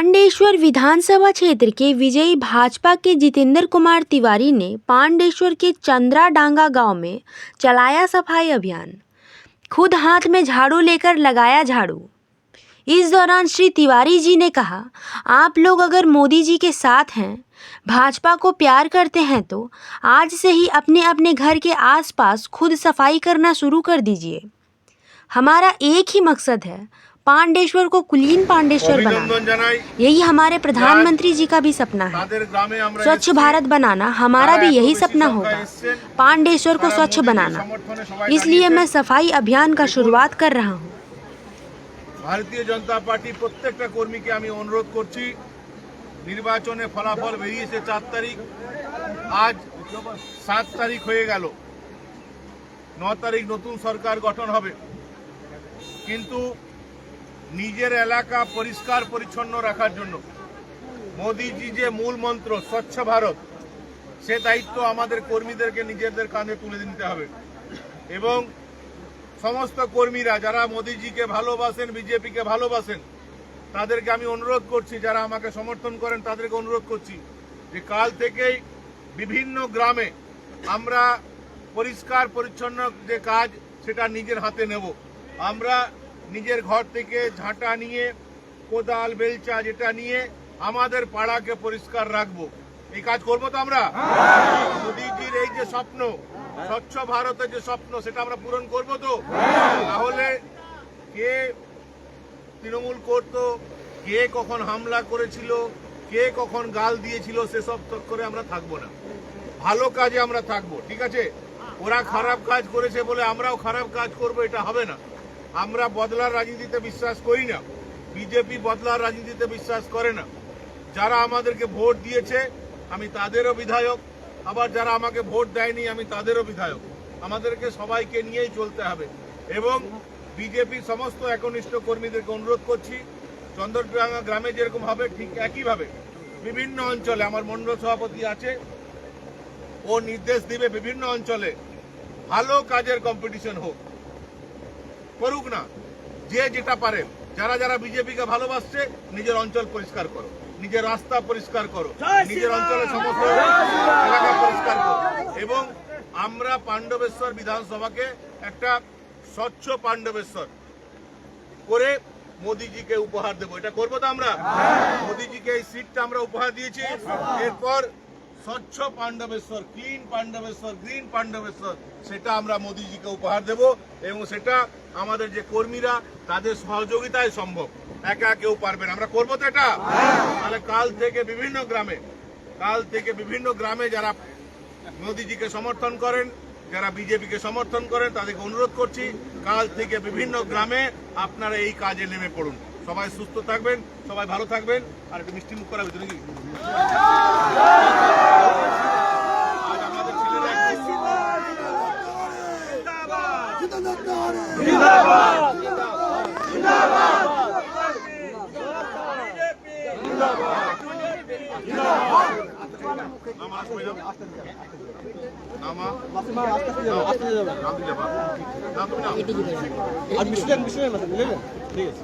पांडेश्वर विधानसभा क्षेत्र के विजयी भाजपा के जितेंद्र कुमार तिवारी ने पांडेश्वर के चंद्रा डांगा गांव में चलाया सफाई अभियान। खुद हाथ में झाड़ू लेकर लगाया झाड़ू। इस दौरान श्री तिवारी जी ने कहा, आप लोग अगर मोदी जी के साथ हैं, भाजपा को प्यार करते हैं तो आज से ही अपने अपने घर के आसपास खुद सफाई करना शुरू कर दीजिए। हमारा एक ही मकसद है, पांडेश्वर को कुलीन पांडेश्वर बनाना। यही हमारे प्रधानमंत्री जी का भी सपना है। स्वच्छ भारत बनाना हमारा भी यही सपना होगा, पांडेश्वर को स्वच्छ बनाना। इसलिए मैं सफाई अभियान का शुरुआत कर रहा हूँ। भारतीय जनता पार्टी प्रत्येकटा कर्मीके आमी अनुरोध करছি, निर्वाचने फलाफल बेरिয়েছে 4 तारीख, आज 7 तारीख হয়ে গেল। 9 तारीख नतून सरकार गठन হবে, কিন্তু নিজের এলাকা পরিষ্কার পরিচ্ছন্ন রাখার জন্য মোদিজি যে মূল মন্ত্র স্বচ্ছ ভারত, সে দায়িত্ব আমাদের কর্মীদেরকে নিজেদের কাঁধে তুলে নিতে হবে। এবং সমস্ত কর্মীরা যারা মোদিজিকে ভালোবাসেন, বিজেপিকে ভালোবাসেন, তাদেরকে আমি অনুরোধ করছি, যারা আমাকে সমর্থন করেন তাদেরকে অনুরোধ করছি যে কাল থেকেই বিভিন্ন গ্রামে আমরা পরিষ্কার পরিচ্ছন্ন যে কাজ সেটা নিজের হাতে নেব। আমরা নিজের ঘর থেকে ঝাঁটা নিয়ে, কোদাল, বেলচা যেটা নিয়ে আমাদের পাড়াকে পরিষ্কার রাখবো। এই কাজ করবো তো আমরা? মোদিজির এই যে স্বপ্ন, স্বচ্ছ ভারতের যে স্বপ্ন, সেটা আমরা পূরণ করবো তো? তাহলে কে তৃণমূল করতো, কে কখন হামলা করেছিল, কে কখন গাল দিয়েছিল, সেসব চক্করে আমরা থাকবো না। ভালো কাজে আমরা থাকবো, ঠিক আছে? ওরা খারাপ কাজ করেছে বলে আমরাও খারাপ কাজ করবো, এটা হবে না। আমরা বদলার রাজনীতিতে বিশ্বাস করি না, বিজেপি বদলার রাজনীতিতে বিশ্বাস করে না। যারা আমাদেরকে ভোট দিয়েছে আমি তাদেরও বিধায়ক, আবার যারা আমাকে ভোট দেয়নি আমি তাদেরও বিধায়ক। আমাদেরকে সবাইকে নিয়েই চলতে হবে। এবং বিজেপির সমস্ত একনিষ্ঠ কর্মীদেরকে অনুরোধ করছি, চন্দ্রডাঙ্গা গ্রামে যেরকম হবে ঠিক একইভাবে বিভিন্ন অঞ্চলে আমার মণ্ডল সভাপতি আছে, ও নির্দেশ দিবে বিভিন্ন অঞ্চলে ভালো কাজের কম্পিটিশন হোক, করুক না যে যেটা পারেন। যারা যারা বিজেপিকে ভালোবাসছে নিজের অঞ্চল পরিষ্কার করো, নিজের রাস্তা পরিষ্কার করো, নিজের অঞ্চলের সমস্ত এলাকা পরিষ্কার করো। এবং আমরা পাণ্ডবেশ্বর বিধানসভাকে একটা স্বচ্ছ পাণ্ডবেশ্বর করে মোদিজিকে উপহার দেবো। এটা করবো তো আমরা? মোদিজিকে এই সিটটা আমরা উপহার দিয়েছি, এরপর স্বচ্ছ পাণ্ডবেশ্বর, ক্লিন পাণ্ডবেশ্বর, গ্রিন পাণ্ডবেশ্বর, সেটা আমরা মোদিজিকে উপহার দেব। এবং সেটা আমাদের যে কর্মীরা তাদের সহযোগিতায় সম্ভব, একা কেউ পারবে না। আমরা করবো তো এটা? তাহলে কাল থেকে বিভিন্ন গ্রামে যারা মোদিজিকে সমর্থন করেন, যারা বিজেপিকে সমর্থন করেন, তাদেরকে অনুরোধ করছি কাল থেকে বিভিন্ন গ্রামে আপনারা এই কাজে নেমে পড়ুন। সবাই সুস্থ থাকবেন, সবাই ভালো থাকবেন। আর একটু মিষ্টি মুখ করা ভিতরে কি আজ আমাদের ছেলেরা ঠিক আছে।